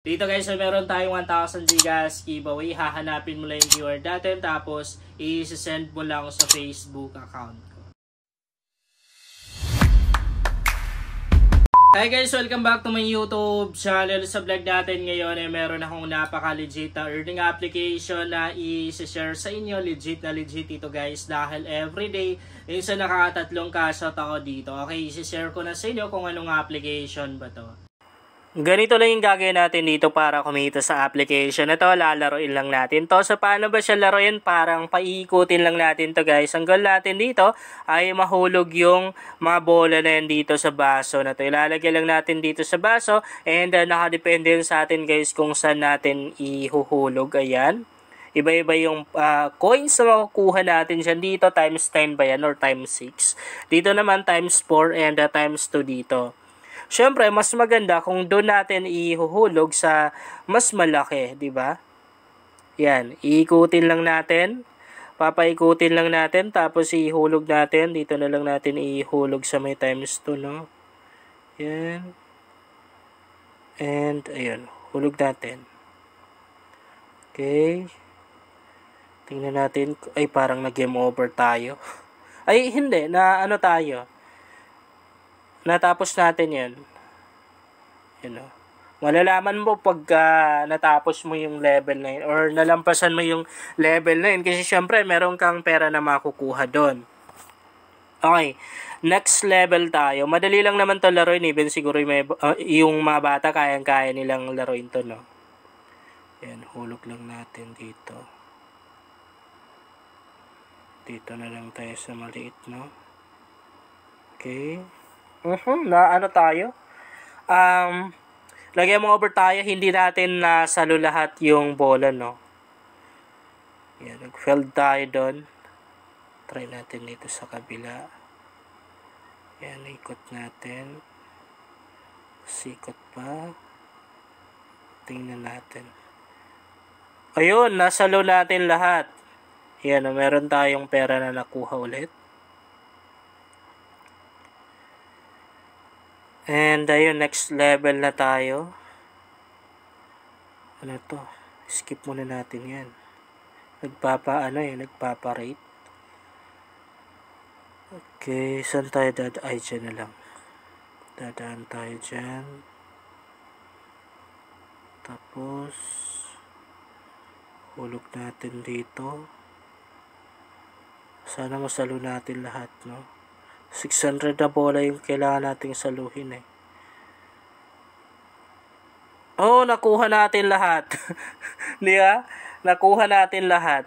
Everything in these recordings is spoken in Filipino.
Dito guys, so meron tayong 1,000 gigas giveaway. Hahanapin mo lang yung keyword natin, tapos i-send mo lang sa Facebook account ko. Hi guys, welcome back to my YouTube channel. Sa vlog natin ngayon ay meron akong napaka-legit na earning application na i-share sa inyo. Legit na legit ito guys, dahil everyday minsan nakakatatlong kasot ako dito. Okay, i-share ko na sa inyo kung anong application ba to. Ganito lang yung gagawin natin dito para kumita sa application na to. Lalaroin lang natin to. So paano ba siya laruin? Parang paikutin lang natin to guys. Ang goal natin dito ay mahulog yung mga bola na yan dito sa baso na to. Ilalagay lang natin dito sa baso and nakadepende sa atin guys kung saan natin ihuhulog. Ayan. Iba-iba yung coins na makukuha natin dyan. Dito times 10 ba yan or times 6. Dito naman times 4 and times 2 dito. Siyempre, mas maganda kung doon natin ihuhulog sa mas malaki, di ba? Yan, iikutin lang natin. Papaikutin lang natin, tapos ihulog natin. Dito na lang natin ihulog sa may times 2, no? Yan. And, ayun, hulog natin. Okay. Tingnan natin. Ay, parang nag-game over tayo. Ay, hindi. Na ano tayo? Natapos natin yan. Yun o. Malalaman mo pag natapos mo yung level na yun or nalampasan mo yung level na yun kasi syempre meron kang pera na makukuha doon. Okay. Next level tayo. Madali lang naman to laruin. Even siguro yung mga bata kayang-kaya nilang laruin to, no? Yan. Hulog lang natin dito. Dito na lang tayo sa maliit, no? Okay. Na ano tayo? Lagyan mo over tayo, hindi natin nasalo lahat yung bola, no? Yan, nag-failed tayo doon. Try natin dito sa kabila. Yan, ikot natin. Sikot pa. Tingnan natin. Ayun, nasalo natin lahat. Yan, meron tayong pera na nakuha ulit. And ayun, next level na tayo. Ano to? Skip muna natin yan. Nagpapa-rate. Okay, saan tayo ay, dyan na lang. Dadaan tayo dyan. Tapos, hulog natin dito. Sana masalo natin lahat, no? 600 na bola yung kailangan nating saluhin eh. Oh, nakuha natin lahat. Di ba? Nakuha natin lahat.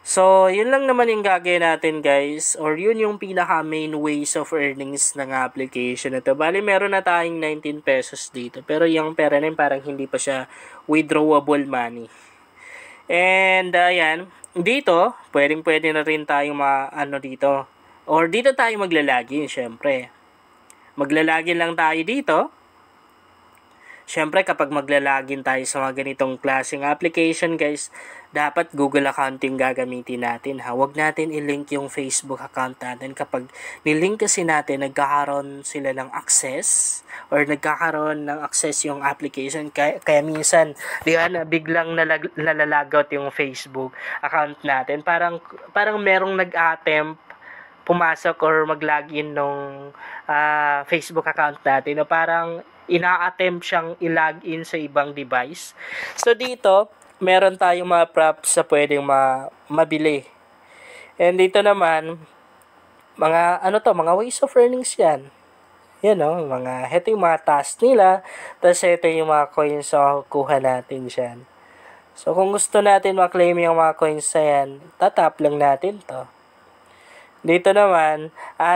So, yun lang naman yung gagawin natin guys. Or yun yung pinaka main ways of earnings ng application na to. Bali, meron na tayong 19 pesos dito. Pero yung pera na yun, parang hindi pa siya withdrawable money. And, ayan. Dito, pwede na rin tayong dito. Or dito tayo maglalagin, syempre. Maglalagin lang tayo dito. Syempre, kapag maglalagin tayo sa mga ganitong klaseng application, guys, dapat Google account yung gagamitin natin, ha? Huwag natin i-link yung Facebook account natin. Kapag nilink kasi natin, nagkakaroon sila ng access or nagkakaroon ng access yung application. Kaya minsan, di ba, biglang nalalagot yung Facebook account natin. Parang merong nag-attempt pumasok or mag-login nung Facebook account natin. No? Parang ina-attempt siyang i-login sa ibang device. So, dito, meron tayong mga props na pwedeng mabili. And dito naman, mga ways of earnings yan. Yan, no? Ito yung mga task nila. Tapos, ito yung mga coins na kukuha natin dyan. So, kung gusto natin maklaim yung mga coins na yan, tatap lang natin to. Dito naman,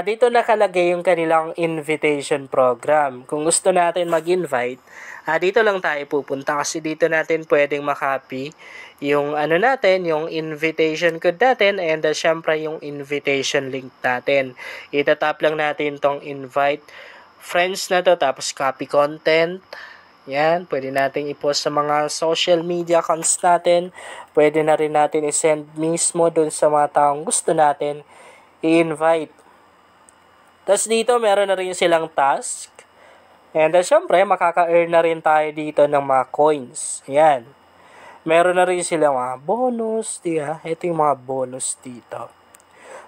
dito nakalagay yung kanilang invitation program. Kung gusto natin mag-invite, dito lang tayo pupunta kasi dito natin pwedeng makopy yung yung invitation code natin and syempre yung invitation link natin. Itatap lang natin tong invite friends na to, tapos copy content. Yan, pwede natin i-post sa mga social media accounts natin. Pwede na rin natin i-send mismo dun sa mga taong gusto natin i-invite. Tapos dito, meron na rin silang task. And syempre, makaka-earn na rin tayo dito ng mga coins. Ayan. Meron na rin sila mga bonus. Diba? Ito yung mga bonus dito.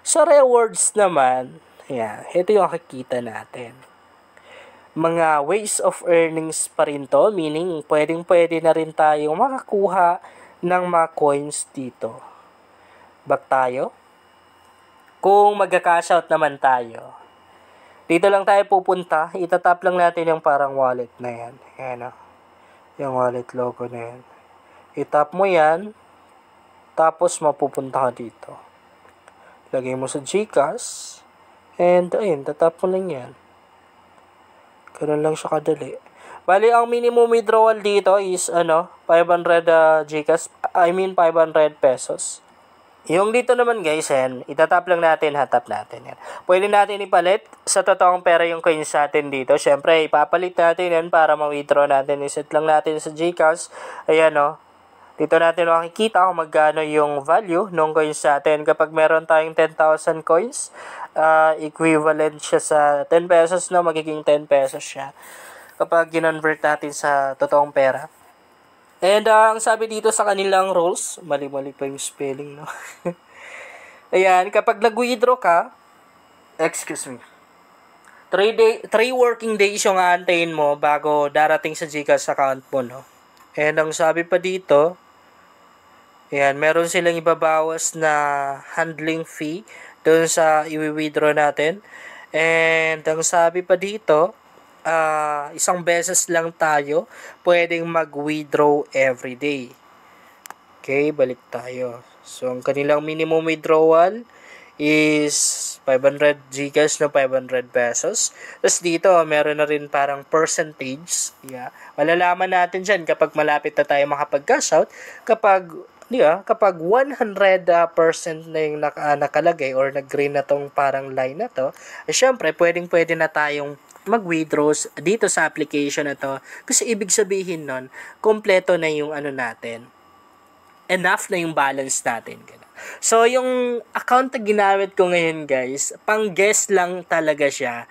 Sa rewards naman, ayan, ito yung makikita natin. Mga ways of earnings pa rin to. Meaning, pwede na rin tayo makakuha ng mga coins dito. Back tayo. Kung magka-cash out naman tayo, dito lang tayo pupunta. Itatap lang natin yung parang wallet na yan. Ayan o. Yung wallet logo na yan. Itap mo yan. Tapos mapupunta ka dito. Lagay mo sa GCash. And ayun, tatap mo lang yan. Ganun lang siya kadali. Bali, ang minimum withdrawal dito is 500 GCash. 500 pesos. Yung dito naman guys, itatap lang natin, hatap natin yan. Pwede natin ipalit sa totoong pera yung coins natin dito. Siyempre, ipapalit natin yan para ma-withdraw natin. Iset lang natin sa GCash. Ayan o. Dito natin makikita kung magkano yung value ng coins natin. Kapag meron tayong 10,000 coins, equivalent siya sa 10 pesos, no? Magiging 10 pesos siya. Kapag ginonvert natin sa totoong pera. And ang sabi dito sa kanilang rules, mali-mali pa yung spelling, no? Ayan, kapag nag-withdraw ka, 3 working days yung aantayin mo bago darating sa GCash account mo, no? And ang sabi pa dito, ayan, meron silang ibabawas na handling fee doon sa i-withdraw natin. And ang sabi pa dito, isang beses lang tayo pwedeng mag-withdraw every day. Okay, balik tayo. So, ang kanilang minimum withdrawal is 500 GCash na 500 pesos. Tapos dito, meron na rin parang percentage. Yeah. Malalaman natin dyan kapag malapit na tayo makapag-cash out. Kapag 100% na yung nakalagay or nag-green na tong parang line na to, syempre, pwede na tayong mag-withdraws dito sa application na to. Kasi ibig sabihin nun, kompleto na yung natin. Enough na yung balance natin. So, yung account na ginamit ko ngayon guys, pang guest lang talaga siya.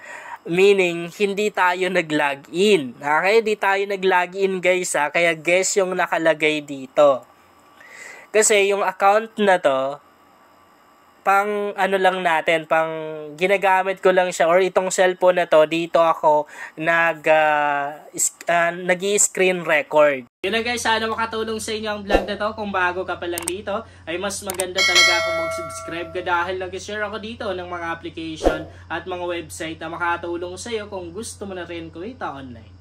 Meaning, hindi tayo nag-login. Okay? Hindi tayo nag-login guys ha. Kaya guest yung nakalagay dito. Kasi yung account na to, pang lang natin, pang ginagamit ko lang siya, or itong cellphone na to, dito ako nag-i-screen record. Yun na guys, sana makatulong sa inyo ang vlog na to. Kung bago ka pa lang dito, ay mas maganda talaga kung mag-subscribe ka dahil nag-share ako dito ng mga application at mga website na makatulong sa iyo kung gusto mo na rin kumita online.